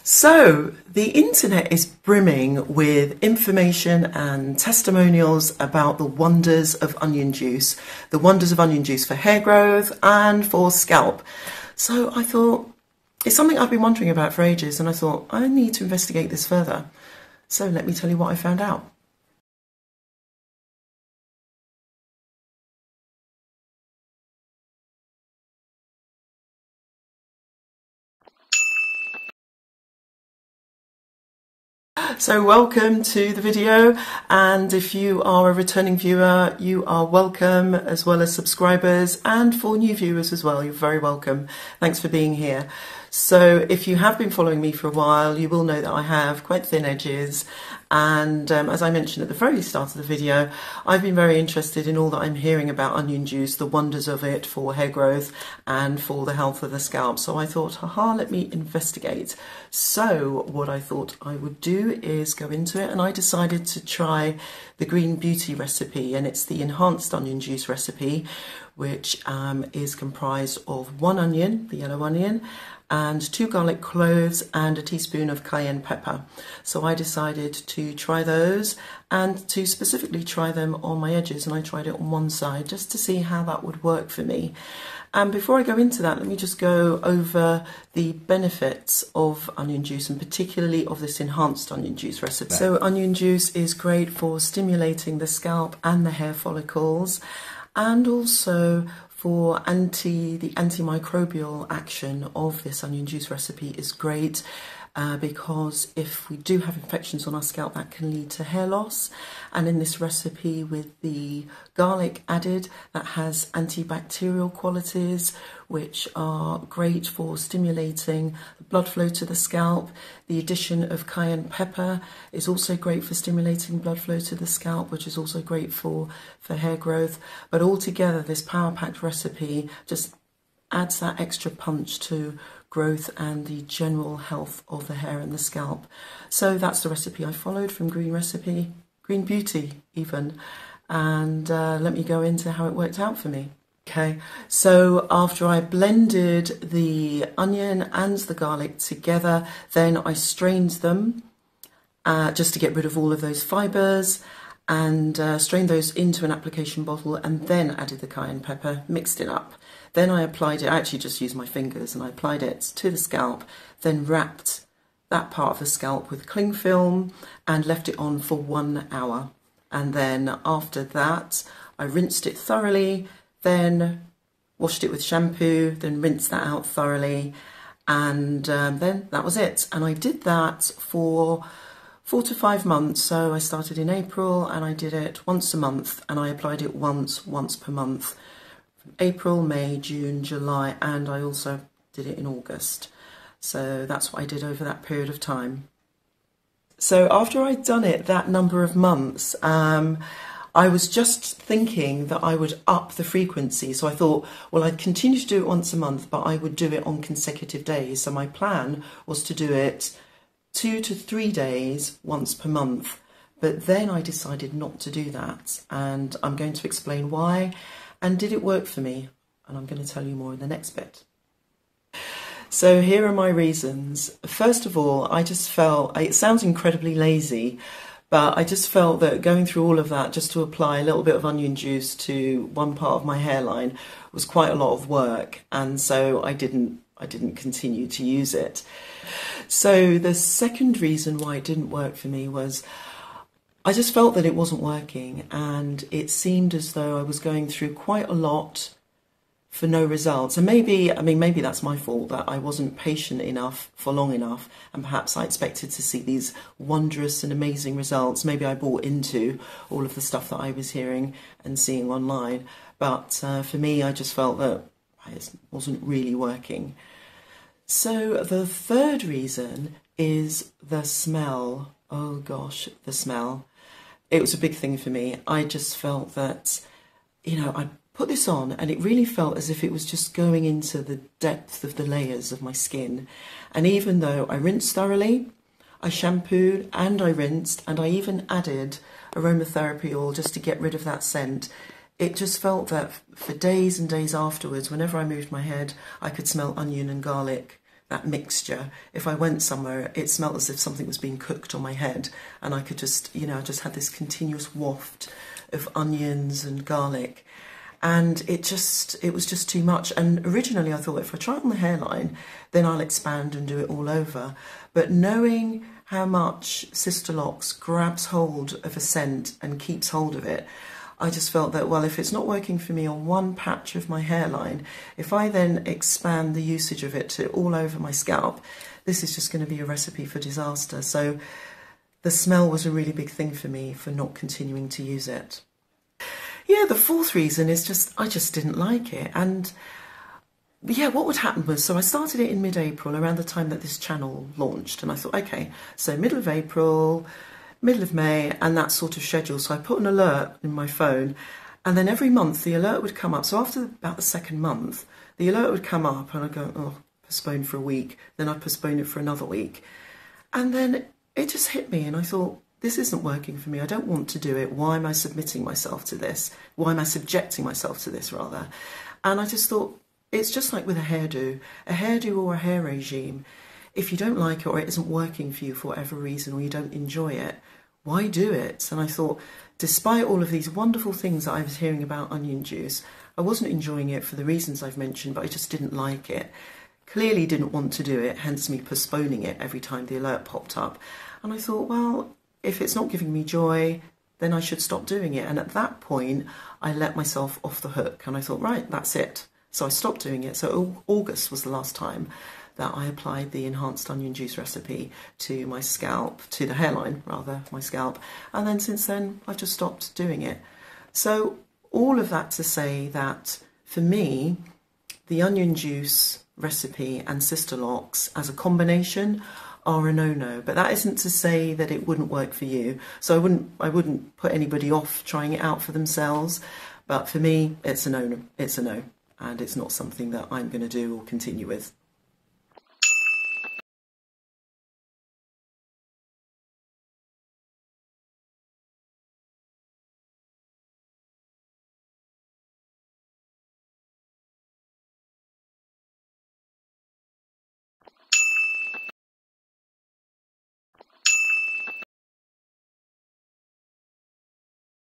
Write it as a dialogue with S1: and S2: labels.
S1: So, the internet is brimming with information and testimonials about the wonders of onion juice. The wonders of onion juice for hair growth and for scalp. So I thought, it's something I've been wondering about for ages, and I thought, I need to investigate this further. So let me tell you what I found out. So welcome to the video, and if you are a returning viewer, you are welcome, as well as subscribers, and for new viewers as well, you're very welcome. Thanks for being here. So if you have been following me for a while, you will know that I have quite thin edges, and as I mentioned at the very start of the video, I've been very interested in all that I'm hearing about onion juice, the wonders of it for hair growth and for the health of the scalp. So I thought, haha, let me investigate. So what I thought I would do is go into it, and I decided to try the Green Beauty recipe, and it's the enhanced onion juice recipe, which is comprised of 1 onion, the yellow onion, and 2 garlic cloves and a teaspoon of cayenne pepper. So I decided to try those and to specifically try them on my edges, and I tried it on one side just to see how that would work for me. And before I go into that, let me just go over the benefits of onion juice, and particularly of this enhanced onion juice recipe. So onion juice is great for stimulating the scalp and the hair follicles, and also for the antimicrobial action of this onion juice recipe is great. Because if we do have infections on our scalp, that can lead to hair loss. And in this recipe, with the garlic added, that has antibacterial qualities, which are great for stimulating the blood flow to the scalp. The addition of cayenne pepper is also great for stimulating blood flow to the scalp, which is also great for hair growth. But altogether, this power-packed recipe just adds that extra punch to growth and the general health of the hair and the scalp. So that's the recipe I followed from Green Beauty even, and let me go into how it worked out for me. Okay, so after I blended the onion and the garlic together, then I strained them just to get rid of all of those fibres, and strained those into an application bottle, and then added the cayenne pepper, mixed it up. Then I applied it, I actually just used my fingers, and I applied it to the scalp, then wrapped that part of the scalp with cling film and left it on for 1 hour. And then after that, I rinsed it thoroughly, then washed it with shampoo, then rinsed that out thoroughly, and then that was it. And I did that for 4 to 5 months. So I started in April, and I did it once a month, and I applied it once per month. April, May, June, July, and I also did it in August. So that's what I did over that period of time. So after I'd done it that number of months, I was just thinking that I would up the frequency. So I thought, well, I'd continue to do it once a month, but I would do it on consecutive days. So my plan was to do it 2 to 3 days once per month. But then I decided not to do that, and I'm going to explain why. And did it work for me? And I'm going to tell you more in the next bit. So here are my reasons. First of all, I just felt, it sounds incredibly lazy, but I just felt that going through all of that just to apply a little bit of onion juice to one part of my hairline was quite a lot of work. And so I didn't continue to use it. So the second reason why it didn't work for me was I just felt that it wasn't working, and it seemed as though I was going through quite a lot for no results. And maybe that's my fault, that I wasn't patient enough for long enough, and perhaps I expected to see these wondrous and amazing results. Maybe I bought into all of the stuff that I was hearing and seeing online, but for me, I just felt that it wasn't really working. So the third reason is the smell. Oh gosh, the smell. It was a big thing for me. I just felt that, I put this on, and it really felt as if it was just going into the depth of the layers of my skin. And even though I rinsed thoroughly, I shampooed and I rinsed, and I even added aromatherapy oil just to get rid of that scent, it just felt that for days and days afterwards, whenever I moved my head, I could smell onion and garlic. that mixture. If I went somewhere, it smelled as if something was being cooked on my head, and I could just, I just had this continuous waft of onions and garlic. And it was just too much. And originally I thought, if I try it on the hairline, then I'll expand and do it all over. But knowing how much Sisterlocks grabs hold of a scent and keeps hold of it, I just felt that, well, if it's not working for me on one patch of my hairline, if I then expand the usage of it to all over my scalp, this is just going to be a recipe for disaster. So the smell was a really big thing for me for not continuing to use it. Yeah, the fourth reason is I just didn't like it. And yeah, what would happen was, so I started it in mid-April, around the time that this channel launched. And I thought, okay, so middle of April, middle of May, and that sort of schedule. So I put an alert in my phone, and then every month the alert would come up. So after about the second month, the alert would come up, and I'd go, oh, postpone for a week. Then I'd postpone it for another week. And then it just hit me, and I thought, this isn't working for me. I don't want to do it. Why am I submitting myself to this? Why am I subjecting myself to this, rather? And I just thought, it's just like with a hairdo or a hair regime. If you don't like it, or it isn't working for you for whatever reason, or you don't enjoy it, why do it? And I thought, despite all of these wonderful things that I was hearing about onion juice, I wasn't enjoying it for the reasons I've mentioned, but I just didn't like it. Clearly didn't want to do it, hence me postponing it every time the alert popped up. And I thought, well, if it's not giving me joy, then I should stop doing it. And at that point, I let myself off the hook, and I thought, right, that's it. So I stopped doing it. So August was the last time that I applied the enhanced onion juice recipe to my scalp, to the hairline rather, my scalp. And then since then, I've just stopped doing it. So all of that to say that for me, the onion juice recipe and Sisterlocks as a combination are a no-no. But that isn't to say that it wouldn't work for you. So I wouldn't put anybody off trying it out for themselves. But for me, it's a no. It's a no. And it's not something that I'm going to do or continue with.